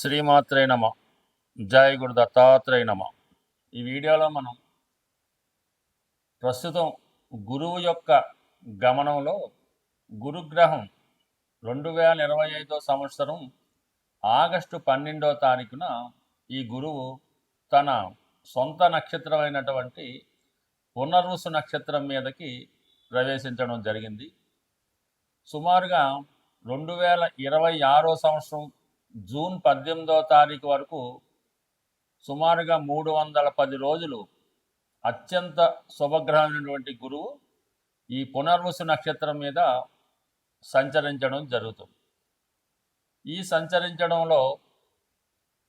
శ్రీమాత్రే నమ. జయ గురు దత్తాత్రేయ నమ. ఈ వీడియోలో మనం ప్రస్తుతం గురువు యొక్క గమనంలో గురుగ్రహం 2025 సంవత్సరం ఆగస్టు 12వ తారీఖున ఈ గురువు తన సొంత నక్షత్రమైనటువంటి పునర్వసు నక్షత్రం మీదకి ప్రవేశించడం జరిగింది. సుమారుగా 2026 సంవత్సరం జూన్ 18వ తారీఖు వరకు సుమారుగా 310 రోజులు అత్యంత శుభగ్రహమైనటువంటి గురువు ఈ పునర్వసు నక్షత్రం మీద సంచరించడం జరుగుతుంది. ఈ సంచరించడంలో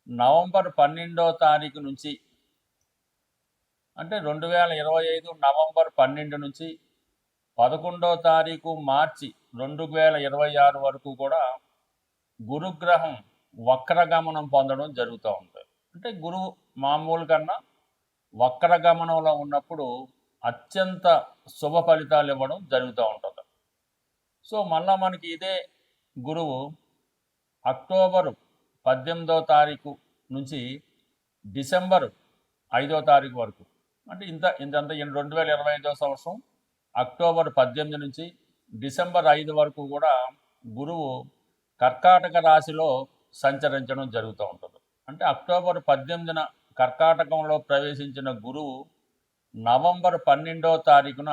నవంబర్ 12వ తారీఖు నుంచి అంటే 2025 నవంబర్ 12 నుంచి 11వ తారీఖు మార్చి 2026 వరకు కూడా గురుగ్రహం వక్రగమనం పొందడం జరుగుతూ ఉంటుంది. అంటే గురువు మామూలు కన్నా వక్రగమనంలో ఉన్నప్పుడు అత్యంత శుభ ఫలితాలు ఇవ్వడం జరుగుతూ ఉంటుంది. సో మళ్ళా మనకి ఇదే గురువు అక్టోబరు 18వ తారీఖు నుంచి డిసెంబర్ 5వ తారీఖు వరకు అంటే ఇంతంతా 2025 సంవత్సరం అక్టోబర్ 18 నుంచి డిసెంబర్ 5 వరకు కూడా గురువు కర్కాటక రాశిలో సంచరించడం జరుగుతూ ఉంటుంది. అంటే అక్టోబర్ 18న కర్కాటకంలో ప్రవేశించిన గురువు నవంబర్ 12వ తారీఖున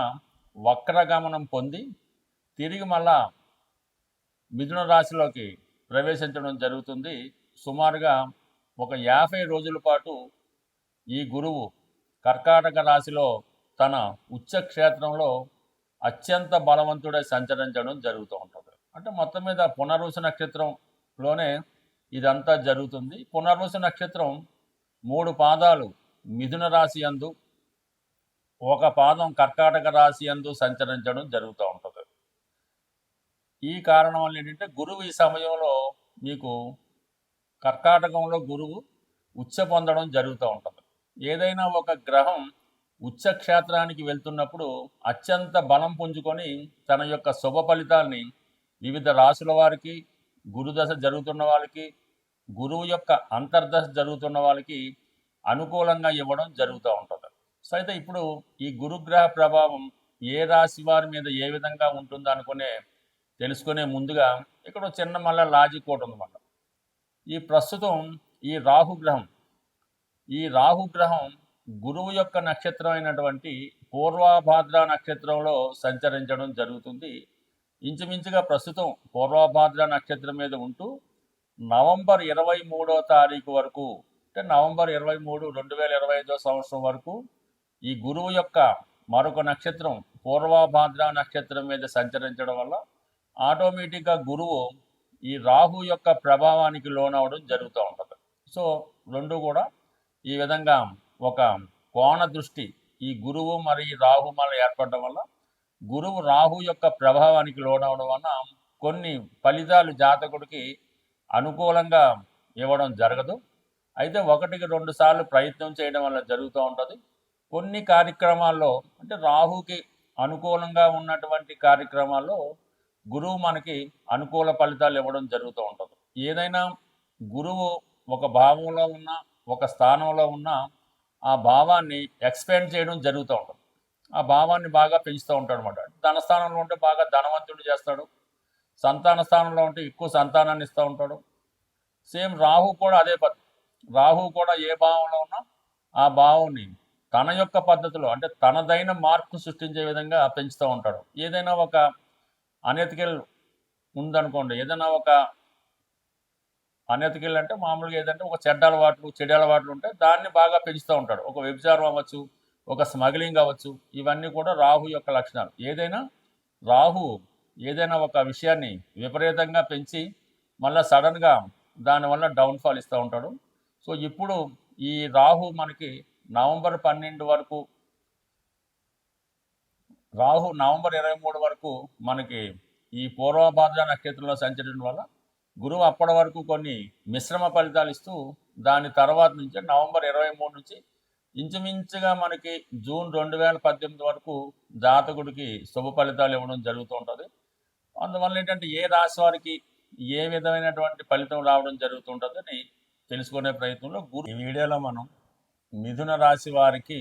వక్రగమనం పొంది తిరిగి మళ్ళా మిథున రాశిలోకి ప్రవేశించడం జరుగుతుంది. సుమారుగా ఒక 50 రోజుల పాటు ఈ గురువు కర్కాటక రాశిలో తన ఉచ్చక్షేత్రంలో అత్యంత బలవంతుడై సంచరించడం జరుగుతూ ఉంటుంది. అంటే మొత్తం మీద పునర్వసు నక్షత్రంలోనే ఇదంతా జరుగుతుంది. పునర్వసు నక్షత్రం 3 పాదాలు మిథున రాశి యందు, ఒక పాదం కర్కాటక రాశి యందు సంచరించడం జరుగుతూ ఉంటుంది. ఈ కారణం వల్ల ఏంటంటే గురువు ఈ సమయంలో మీకు కర్కాటకంలో గురువు ఉచ్చ పొందడం జరుగుతూ ఉంటుంది. ఏదైనా ఒక గ్రహం ఉచ్చక్షేత్రానికి వెళ్తున్నప్పుడు అత్యంత బలం పుంజుకొని తన యొక్క శుభ ఫలితాల్ని వివిధ రాశుల వారికి, గురుదశ జరుగుతున్న వాళ్ళకి, గురువు యొక్క అంతర్దశ జరుగుతున్న వాళ్ళకి అనుకూలంగా ఇవ్వడం జరుగుతూ ఉంటుంది. సో అయితే ఇప్పుడు ఈ గురుగ్రహ ప్రభావం ఏ రాశి వారి మీద ఏ విధంగా ఉంటుందో తెలుసుకునే ముందుగా ఇక్కడ చిన్న మళ్ళీ లాజిక్ ఒకటి ఉందన్నమాట. ఈ ప్రస్తుతం ఈ రాహుగ్రహం గురువు యొక్క నక్షత్రం అయినటువంటి పూర్వభాద్ర నక్షత్రంలో సంచరించడం జరుగుతుంది. ఇంచుమించుగా ప్రస్తుతం పూర్వభాద్ర నక్షత్రం మీద ఉంటూ నవంబర్ 23వ తారీఖు వరకు అంటే నవంబర్ 23, 2025 సంవత్సరం వరకు ఈ గురువు యొక్క మరొక నక్షత్రం పూర్వభాద్ర నక్షత్రం మీద సంచరించడం వల్ల ఆటోమేటిక్గా గురువు ఈ రాహు యొక్క ప్రభావానికి లోనవడం జరుగుతూ ఉంటుంది. సో రెండు కూడా ఈ విధంగా ఒక కోణ దృష్టి ఈ గురువు మరి రాహు మళ్ళీ ఏర్పడడం వల్ల గురువు రాహు యొక్క ప్రభావానికి లోనవడం వలన కొన్ని ఫలితాలు జాతకుడికి అనుకూలంగా ఇవ్వడం జరగదు. అయితే 1-2 సార్లు ప్రయత్నం చేయడం వల్ల జరుగుతూ ఉంటుంది. కొన్ని కార్యక్రమాల్లో అంటే రాహుకి అనుకూలంగా ఉన్నటువంటి కార్యక్రమాల్లో గురువు మనకి అనుకూల ఫలితాలు ఇవ్వడం జరుగుతూ ఉంటుంది. ఏదైనా గురువు ఒక భావంలో ఉన్న ఒక స్థానంలో ఉన్న ఆ భావాన్ని ఎక్స్పాండ్ చేయడం జరుగుతూ ఉంటుంది. ఆ భావాన్ని బాగా పెంచుతూ ఉంటాడు అనమాట. ధనస్థానంలో ఉంటే బాగా ధనవంతుడు చేస్తాడు, సంతాన స్థానంలో ఉంటే ఎక్కువ సంతానాన్ని ఇస్తూ ఉంటాడు. సేమ్ రాహు కూడా అదే రాహు కూడా ఏ భావంలో ఉన్నా ఆ భావాన్ని తన యొక్క పద్ధతిలో అంటే తనదైన మార్పు సృష్టించే విధంగా పెంచుతూ ఉంటాడు. ఏదైనా ఒక అనెతికల్ ఉందనుకోండి, ఏదైనా ఒక అనెతికల్ అంటే మామూలుగా ఏదంటే ఒక చెడ్డ అలవాట్లు ఉంటే దాన్ని బాగా పెంచుతూ ఉంటాడు. ఒక వ్యభిచారం అవ్వచ్చు, ఒక స్మగ్లింగ్ అవ్వచ్చు, ఇవన్నీ కూడా రాహు యొక్క లక్షణాలు. రాహు ఏదైనా ఒక విషయాన్ని విపరీతంగా పెంచి మళ్ళీ సడన్గా దానివల్ల డౌన్ఫాల్ ఇస్తూ ఉంటాడు. సో ఇప్పుడు ఈ రాహు మనకి నవంబర్ 12 వరకు, రాహు నవంబర్ 23 వరకు మనకి ఈ పూర్వభాద్ర నక్షత్రంలో సంచరించడం వల్ల గురువు అప్పటి వరకు కొన్ని మిశ్రమ ఫలితాలు ఇస్తూ దాని తర్వాత నుంచి నవంబర్ 23 నుంచి ఇంచుమించుగా మనకి జూన్ 2018 వరకు జాతకుడికి శుభ ఫలితాలు ఇవ్వడం జరుగుతూ ఉంటుంది. అందువల్ల ఏంటంటే ఏ రాశి వారికి ఏ విధమైనటువంటి ఫలితం రావడం జరుగుతుంటుందని తెలుసుకునే ప్రయత్నంలో ఈ వీడియోలో మనం మిథున రాశి వారికి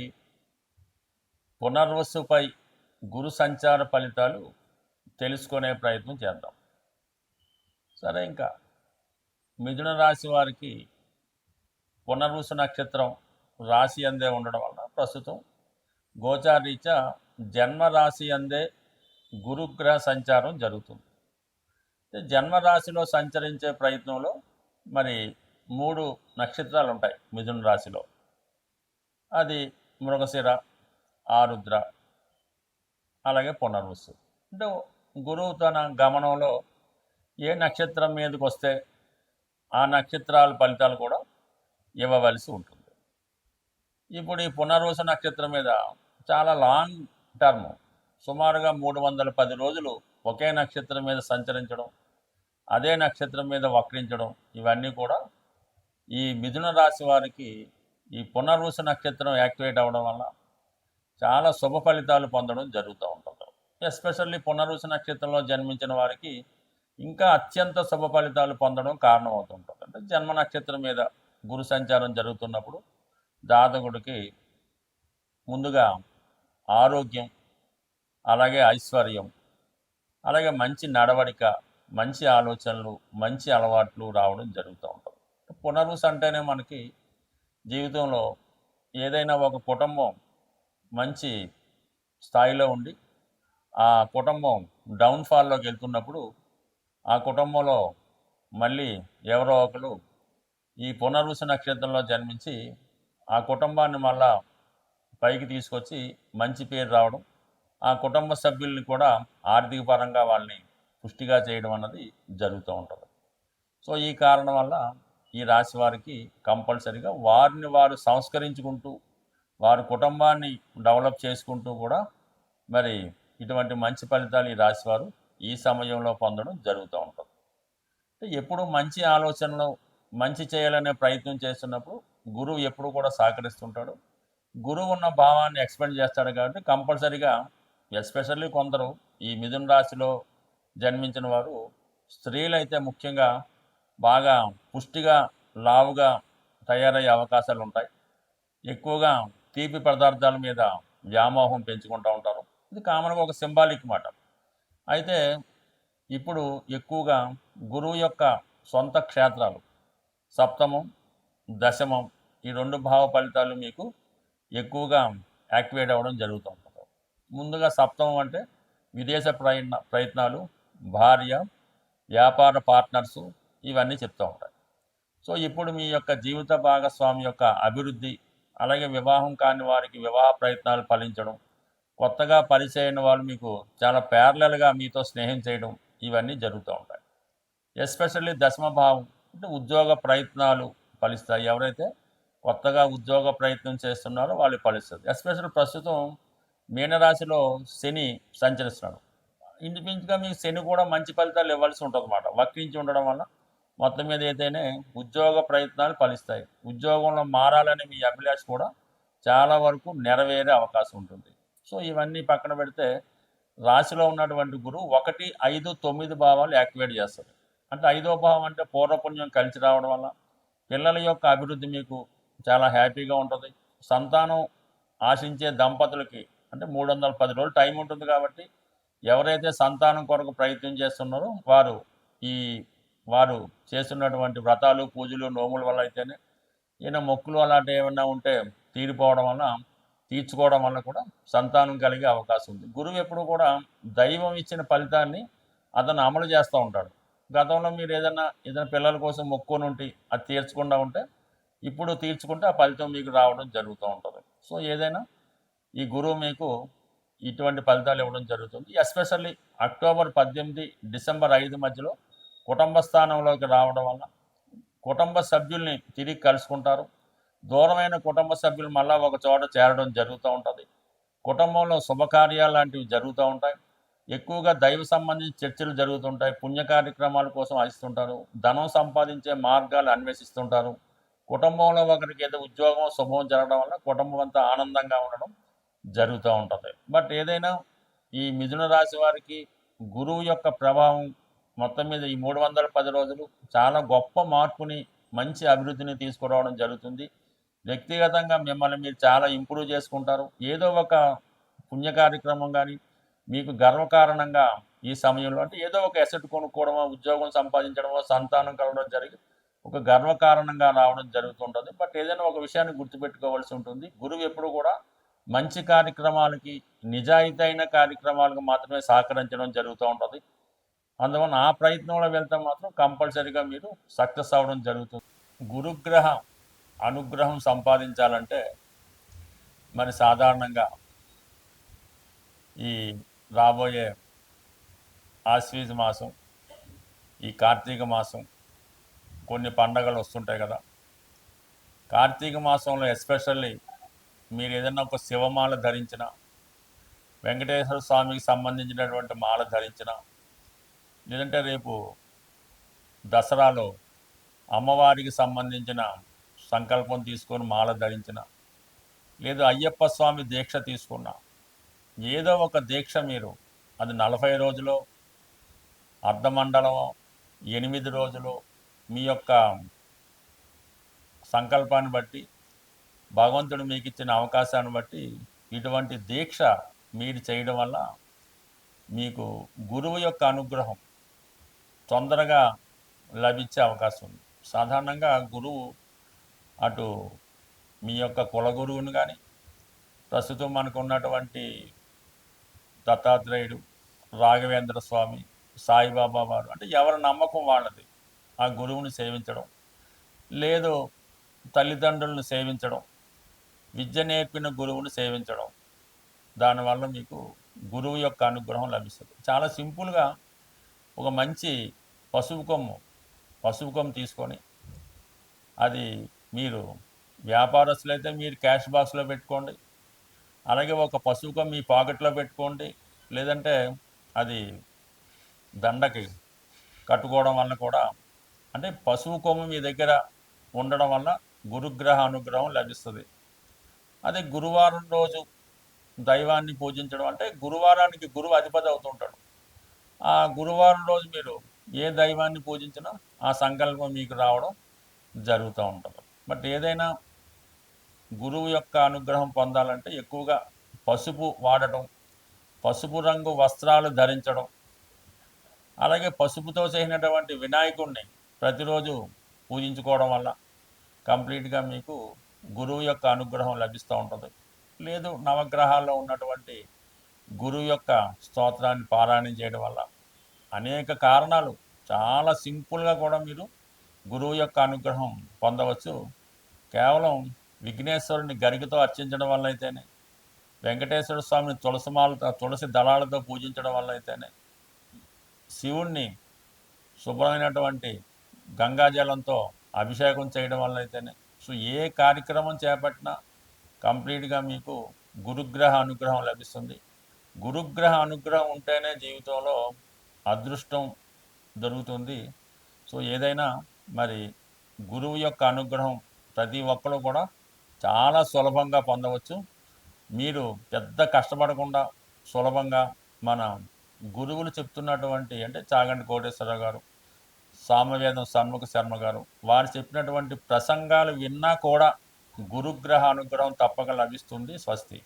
పునర్వసుపై గురు సంచార ఫలితాలు తెలుసుకునే ప్రయత్నం చేద్దాం. సరే, ఇంకా మిథున రాశి వారికి పునర్వసు నక్షత్రం రాశి అందే ఉండడం వల్ల ప్రస్తుతం గోచారీత్యా జన్మరాశి అందే గురుగ్రహ సంచారం జరుగుతుంది. జన్మరాశిలో సంచరించే ప్రయత్నంలో మరి 3 నక్షత్రాలు ఉంటాయి మిథున రాశిలో. అది మృగశిర, ఆరుద్ర, అలాగే పునర్వసు. అంటే గురువు తన గమనంలో ఏ నక్షత్రం మీదకి వస్తే ఆ నక్షత్రాల ఫలితాలు కూడా ఇవ్వవలసి ఉంటుంది. ఇప్పుడు ఈ పునర్వసు నక్షత్రం మీద చాలా లాంగ్ టర్మ్, సుమారుగా 310 రోజులు ఒకే నక్షత్రం మీద సంచరించడం, అదే నక్షత్రం మీద వక్రించడం, ఇవన్నీ కూడా ఈ మిథున రాశి వారికి ఈ పునర్వసు నక్షత్రం యాక్టివేట్ అవ్వడం వల్ల చాలా శుభ ఫలితాలు పొందడం జరుగుతూ ఉంటుంది. ఎస్పెషల్లీ పునర్వసు నక్షత్రంలో జన్మించిన వారికి ఇంకా అత్యంత శుభ ఫలితాలు పొందడం కారణమవుతుంటుంది. అంటే జన్మ నక్షత్రం మీద గురు సంచారం జరుగుతున్నప్పుడు జాతకుడికి ముందుగా ఆరోగ్యం, అలాగే ఐశ్వర్యం, అలాగే మంచి నడవడిక, మంచి ఆలోచనలు, మంచి అలవాట్లు రావడం జరుగుతూ ఉంటుంది. పునర్వసు అంటేనే మనకి జీవితంలో ఏదైనా ఒక కుటుంబం మంచి స్థాయిలో ఉండి ఆ కుటుంబం డౌన్ఫాల్లోకి వెళ్తున్నప్పుడు ఆ కుటుంబంలో మళ్ళీ ఎవరో ఒకరు ఈ పునర్వసు నక్షత్రంలో జన్మించి ఆ కుటుంబాన్ని మళ్ళా పైకి తీసుకొచ్చి మంచి పేరు రావడం, ఆ కుటుంబ సభ్యుల్ని కూడా ఆర్థిక పరంగా వాళ్ళని పుష్టిగా చేయడం అన్నది జరుగుతూ ఉంటుంది. సో ఈ కారణం వల్ల ఈ రాశి వారికి కంపల్సరీగా వారిని వారు సంస్కరించుకుంటూ వారి కుటుంబాన్ని డెవలప్ చేసుకుంటూ కూడా మరి ఇటువంటి మంచి ఫలితాలు ఈ రాశివారు ఈ సమయంలో పొందడం జరుగుతూ ఉంటుంది. ఎప్పుడు మంచి ఆలోచనలు, మంచి చేయాలనే ప్రయత్నం చేస్తున్నప్పుడు గురువు ఎప్పుడు కూడా సహకరిస్తుంటాడు. గురువు ఉన్న భావాన్ని ఎక్స్పెండ్ చేస్తాడు కాబట్టి కంపల్సరీగా, ఎస్పెషల్లీ కొందరు ఈ మిథున రాశిలో జన్మించిన వారు స్త్రీలైతే ముఖ్యంగా బాగా పుష్టిగా, లావుగా తయారయ్యే అవకాశాలు ఉంటాయి. ఎక్కువగా తీపి పదార్థాల మీద వ్యామోహం పెంచుకుంటూ ఉంటారు. ఇది కామన్గా ఒక సింబాలిక్ మాట. అయితే ఇప్పుడు ఎక్కువగా గురువు యొక్క సొంత క్షేత్రాలు సప్తమం, దశమం, ఈ 2 భావ ఫలితాలు మీకు ఎక్కువగా యాక్టివేట్ అవ్వడం జరుగుతూ ఉంటుంది. ముందుగా సప్తమం అంటే విదేశ ప్రయత్నాలు, భార్య, వ్యాపార పార్ట్నర్సు, ఇవన్నీ చెప్తూ ఉంటాయి. సో ఇప్పుడు మీ యొక్క జీవిత భాగస్వామి యొక్క అభివృద్ధి, అలాగే వివాహం కాని వారికి వివాహ ప్రయత్నాలు ఫలించడం, కొత్తగా పరిచయం వాళ్ళు మీకు చాలా ప్యారలల్గా మీతో స్నేహం చేయడం, ఇవన్నీ జరుగుతూ ఉంటాయి. ఎస్పెషల్లీ దశమ భావం అంటే ఉద్యోగ ప్రయత్నాలు ఫలిస్తాయి. ఎవరైతే కొత్తగా ఉద్యోగ ప్రయత్నం చేస్తున్నారో వాళ్ళు ఫలిస్తుంది. ఎస్పెషల్లీ ప్రస్తుతం మీనరాశిలో శని సంచరిస్తున్నాడు. ఇంచుమించుగా మీకు శని కూడా మంచి ఫలితాలు ఇవ్వాల్సి ఉంటుంది అన్నమాట. వక్రించి ఉండడం వల్ల మొత్తం మీద ఏదైనా ఉద్యోగ ప్రయత్నాలు ఫలిస్తాయి. ఉద్యోగంలో మారాలని మీ అభిలాష కూడా చాలా వరకు నెరవేరే అవకాశం ఉంటుంది. సో ఇవన్నీ పక్కన పెడితే రాశిలో ఉన్నటువంటి గురువు 1, 5, 9 భావాలు యాక్టివేట్ చేస్తారు. అంటే 5వ భావం అంటే పూర్వపుణ్యం కలిసి రావడం వల్ల పిల్లల యొక్క అభివృద్ధి మీకు చాలా హ్యాపీగా ఉంటుంది. సంతానం ఆశించే దంపతులకి అంటే 310 రోజులు టైం ఉంటుంది కాబట్టి ఎవరైతే సంతానం కొరకు ప్రయత్నం చేస్తున్నారో వారు చేస్తున్నటువంటి వ్రతాలు, పూజలు, నోముల వల్ల అయితేనే ఈయన మొక్కులు అలాంటివి ఏమైనా ఉంటే తీర్చుకోవడం వల్ల కూడా సంతానం కలిగే అవకాశం ఉంది. గురువు ఎప్పుడు కూడా దైవం ఇచ్చిన ఫలితాన్ని అతను అమలు చేస్తూ ఉంటాడు. గతంలో మీరు ఏదైనా పిల్లల కోసం మొక్కుని ఉంటే అది తీర్చకుండా ఉంటే ఇప్పుడు తీర్చుకుంటే ఆ ఫలితం మీకు రావడం జరుగుతూ ఉంటుంది. సో ఏదైనా ఈ గురువు మీకు ఇటువంటి ఫలితాలు ఇవ్వడం జరుగుతుంది. ఎస్పెషల్లీ అక్టోబర్ 18, డిసెంబర్ 5 మధ్యలో కుటుంబ స్థానంలోకి రావడం వల్ల కుటుంబ సభ్యుల్ని తిరిగి కలుసుకుంటారు. దూరమైన కుటుంబ సభ్యులు మళ్ళా ఒక చోట చేరడం జరుగుతూ ఉంటుంది. కుటుంబంలో శుభకార్యాలు లాంటివి జరుగుతూ ఉంటాయి. ఎక్కువగా దైవ సంబంధించిన చర్చలు జరుగుతుంటాయి. పుణ్య కార్యక్రమాల కోసం ఆశిస్తుంటారు. ధనం సంపాదించే మార్గాలు అన్వేషిస్తుంటారు. కుటుంబంలో ఒకరికి ఏదో ఉద్యోగం, శుభం జరగడం వల్ల కుటుంబం అంతా ఆనందంగా ఉండడం జరుగుతూ ఉంటుంది. బట్ ఏదైనా ఈ మిథున రాశి వారికి గురువు యొక్క ప్రభావం మొత్తం మీద ఈ 310 రోజులు చాలా గొప్ప మార్పుని మంచి అభివృద్ధిని తీసుకురావడం జరుగుతుంది. వ్యక్తిగతంగా మిమ్మల్ని మీరు చాలా ఇంప్రూవ్ చేసుకుంటారు. ఏదో ఒక పుణ్య కార్యక్రమం కానీ మీకు గర్వకారణంగా ఈ సమయంలో అంటే ఏదో ఒక అసెట్ కొనుక్కోవడమో, ఉద్యోగం సంపాదించడమో, సంతానం కలగడం జరిగి ఒక గర్వకారణంగా రావడం జరుగుతుంటుంది. బట్ ఏదైనా ఒక విషయాన్ని గుర్తుపెట్టుకోవాల్సి ఉంటుంది. గురువు ఎప్పుడు కూడా మంచి కార్యక్రమాలకి, నిజాయితీ అయిన కార్యక్రమాలకు మాత్రమే సహకరించడం జరుగుతూ ఉంటుంది. అందువలన ఆ ప్రయత్నంలో వెళ్తే మాత్రం కంపల్సరీగా మీరు సక్సెస్ అవ్వడం జరుగుతుంది. గురుగ్రహ అనుగ్రహం సంపాదించాలంటే మరి సాధారణంగా ఈ రాబోయే ఆశ్వీజ మాసం, ఈ కార్తీక మాసం, కొన్ని పండగలు వస్తుంటాయి కదా. కార్తీక మాసంలో ఎస్పెషల్లీ మీరు ఏదైనా ఒక శివమాల ధరించిన, వెంకటేశ్వర స్వామికి సంబంధించినటువంటి మాల ధరించిన, లేదంటే రేపు దసరాలో అమ్మవారికి సంబంధించిన సంకల్పం తీసుకొని మాల ధరించిన, లేదు అయ్యప్ప స్వామి దీక్ష తీసుకున్న, ఏదో ఒక దీక్ష మీరు అది 40 రోజులు, అర్ధమండలమో, 8 రోజులు మీ యొక్క సంకల్పాన్ని బట్టి, భగవంతుడు మీకు ఇచ్చిన అవకాశాన్ని బట్టి ఇటువంటి దీక్ష మీరు చేయడం వల్ల మీకు గురువు యొక్క అనుగ్రహం తొందరగా లభించే అవకాశం ఉంది. సాధారణంగా గురువు అటు మీ యొక్క కుల గురువుని కానీ, ప్రస్తుతం మనకు ఉన్నటువంటి దత్తాత్రేయుడు, రాఘవేంద్ర స్వామి, సాయిబాబా వారు, అంటే ఎవరి నమ్మకం వాళ్ళది ఆ గురువుని సేవించడం, లేదు తల్లిదండ్రులను సేవించడం, విద్య నేర్పిన గురువుని సేవించడం, దానివల్ల మీకు గురువు యొక్క అనుగ్రహం లభిస్తుంది. చాలా సింపుల్గా ఒక మంచి పసుపు కొమ్ము తీసుకొని, అది మీరు వ్యాపారస్తులైతే మీరు క్యాష్ బాక్స్లో పెట్టుకోండి, అలాగే ఒక పసుపు కొమ్ము మీ పాకెట్లో పెట్టుకోండి, లేదంటే అది దండకి కట్టుకోవడం వల్ల కూడా, అంటే పసుపు కొమ్ము మీ దగ్గర ఉండడం వల్ల గురుగ్రహ అనుగ్రహం లభిస్తుంది. అదే గురువారం రోజు దైవాన్ని పూజించడం, అంటే గురువారానికి గురువు అధిపతి అవుతుంటాడు. ఆ గురువారం రోజు మీరు ఏ దైవాన్ని పూజించినా ఆ సంకల్పం మీకు రావడం జరుగుతూ ఉంటుంది. బట్ ఏదైనా గురువు యొక్క అనుగ్రహం పొందాలంటే ఎక్కువగా పసుపు వాడటం, పసుపు రంగు వస్త్రాలు ధరించడం, అలాగే పసుపుతో చేసినటువంటి వినాయకుడిని ప్రతిరోజు పూజించుకోవడం వల్ల కంప్లీట్గా మీకు గురువు యొక్క అనుగ్రహం లభిస్తూ ఉంటుంది. లేదు నవగ్రహాల్లో ఉన్నటువంటి గురువు యొక్క స్తోత్రాన్ని పారాయణం చేయడం వల్ల అనేక కారణాలు, చాలా సింపుల్గా కూడా మీరు గురువు యొక్క అనుగ్రహం పొందవచ్చు. కేవలం విఘ్నేశ్వరుని గరికతో అర్చించడం వల్ల అయితేనే, వెంకటేశ్వర స్వామిని తులసి దళాలతో పూజించడం వల్ల అయితేనే, శివుణ్ణి శుభ్రమైనటువంటి గంగాజలంతో అభిషేకం చేయడం వల్ల అయితేనే, సో ఏ కార్యక్రమం చేపట్టినా కంప్లీట్గా మీకు గురుగ్రహ అనుగ్రహం లభిస్తుంది. గురుగ్రహ అనుగ్రహం ఉంటేనే జీవితంలో అదృష్టం దొరుకుతుంది. సో ఏదైనా మరి గురువు యొక్క అనుగ్రహం ప్రతి ఒక్కరు కూడా చాలా సులభంగా పొందవచ్చు. మీరు పెద్ద కష్టపడకుండా సులభంగా మన గురువులు చెప్తున్నటువంటి, అంటే చాగంటి కోటేశ్వరరావు గారు, సామవేదం షణ్ముఖ శర్మ గారు, వారు చెప్పినటువంటి ప్రసంగాలు విన్నా కూడా గురుగ్రహ అనుగ్రహం తప్పక లభిస్తుంది. స్వస్తి.